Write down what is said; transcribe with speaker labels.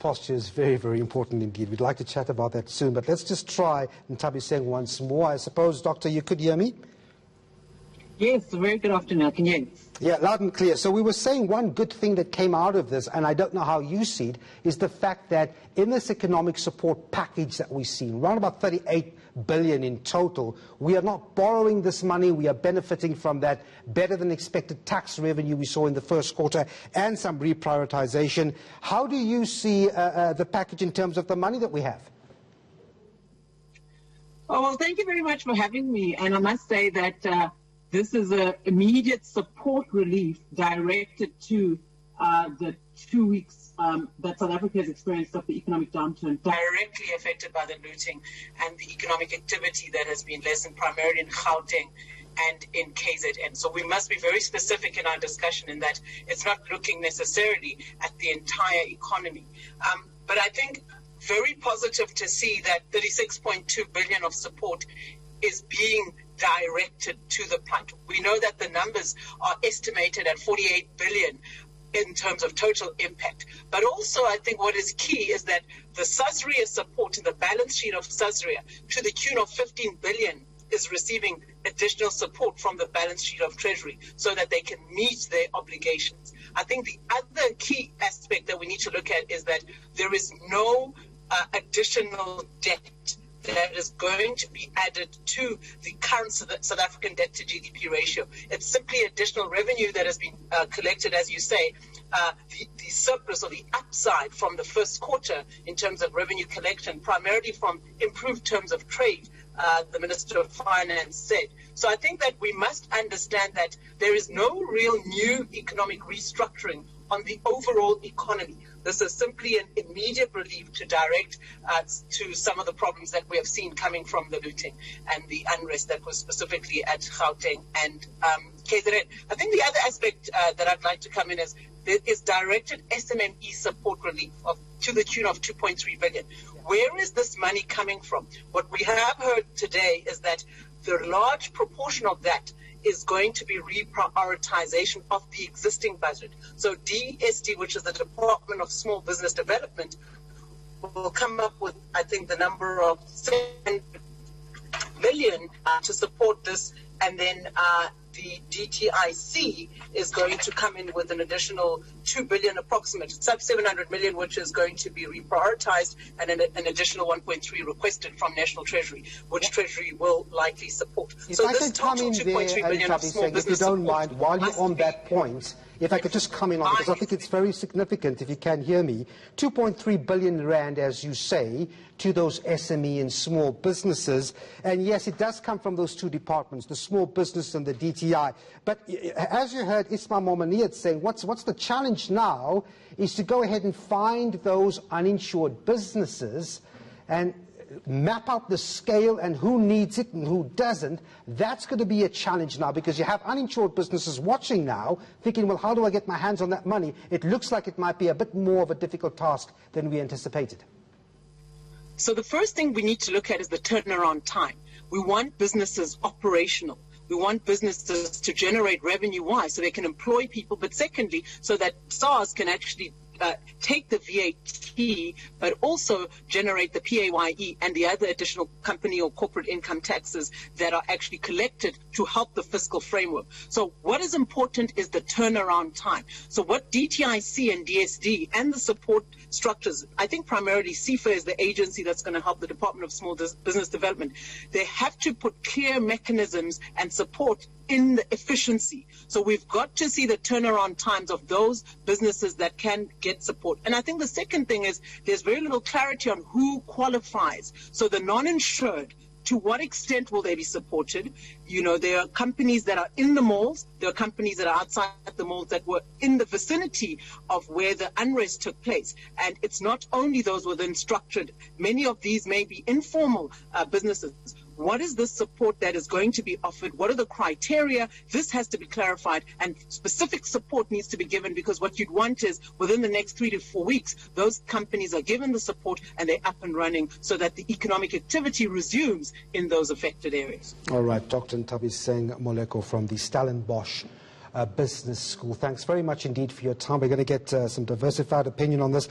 Speaker 1: Posture is very, very important indeed. We'd like to chat about that soon, but let's just try Nthabiseng once more. I suppose, Doctor, you could hear me?
Speaker 2: Yes, very good afternoon. I can hear you.
Speaker 1: Yeah, loud and clear. So we were saying one good thing that came out of this, and I don't know how you see it, is the fact that in this economic support package that we've seen, around about 38 billion in total, we are not borrowing this money, we are benefiting from that better than expected tax revenue we saw in the first quarter and some reprioritization. How do you see the package in terms of the money that we have?
Speaker 2: Oh, well, thank you very much for having me. And I must say that this is an immediate support relief directed to the 2 weeks that South Africa has experienced of the economic downturn, directly affected by the looting and the economic activity that has been lessened primarily in Gauteng and in KZN. So we must be very specific in our discussion in that it's not looking necessarily at the entire economy. But I think very positive to see that 36.2 billion of support is being directed to the plant. We know that the numbers are estimated at 48 billion in terms of total impact. But also I think what is key is that the Sasria support in the balance sheet of Sasria to the tune of 15 billion is receiving additional support from the balance sheet of Treasury so that they can meet their obligations. I think the other key aspect that we need to look at is that there is no additional debt that is going to be added to the current South African debt to GDP ratio. It's simply additional revenue that has been collected, as you say, the surplus or the upside from the first quarter in terms of revenue collection, primarily from improved terms of trade, the Minister of Finance said. So I think that we must understand that there is no real new economic restructuring on the overall economy. This is simply an immediate relief to direct to some of the problems that we have seen coming from the looting and the unrest that was specifically at Gauteng and KZN. I think the other aspect that I'd like to come in is there is directed SMME support relief to the tune of 2.3 billion. Where is this money coming from? What we have heard today is that the large proportion of that is going to be reprioritization of the existing budget. So DSD, which is the Department of Small Business Development, will come up with, I think, the number of 7 million to support this, and then the DTIC is going to come in with an additional 2 billion approximate, sub 700 million, which is going to be reprioritized, and an additional 1.3 requested from National Treasury, which Treasury will likely support.
Speaker 1: So this total 2.3 billion of small business support, if you don't mind, while you're on that point, if I could just come in on, because I think it's very significant, if you can hear me, 2.3 billion rand, as you say, to those SME and small businesses. And yes, it does come from those two departments, the small business and the DTI. But as you heard Ismail Momaniat saying, what's the challenge now is to go ahead and find those uninsured businesses and map out the scale and who needs it and who doesn't. That's going to be a challenge now, because you have uninsured businesses watching now thinking, well, how do I get my hands on that money? It looks like it might be a bit more of a difficult task than we anticipated.
Speaker 2: So the first thing we need to look at is the turnaround time. We want businesses operational. We want businesses to generate revenue. Why? So they can employ people, but secondly, so that SARS can actually take the VAT, but also generate the PAYE and the other additional company or corporate income taxes that are actually collected to help the fiscal framework. So what is important is the turnaround time. So what DTIC and DSD and the support structures, I think primarily CIFA is the agency that's going to help the Department of Small Business Development. They have to put clear mechanisms and support in the efficiency. So we've got to see the turnaround times of those businesses that can get support. And I think the second thing is there's very little clarity on who qualifies. So the non-insured, to what extent will they be supported? You know, there are companies that are in the malls, there are companies that are outside the malls that were in the vicinity of where the unrest took place. And it's not only those within structured, many of these may be informal businesses. What is the support that is going to be offered? What are the criteria? This has to be clarified, and specific support needs to be given, because what you'd want is within the next 3 to 4 weeks, those companies are given the support and they're up and running so that the economic activity resumes in those affected areas.
Speaker 1: All right, Dr. Nthabiseng Moleko from the Stellenbosch Business School. Thanks very much indeed for your time. We're going to get some diversified opinion on this.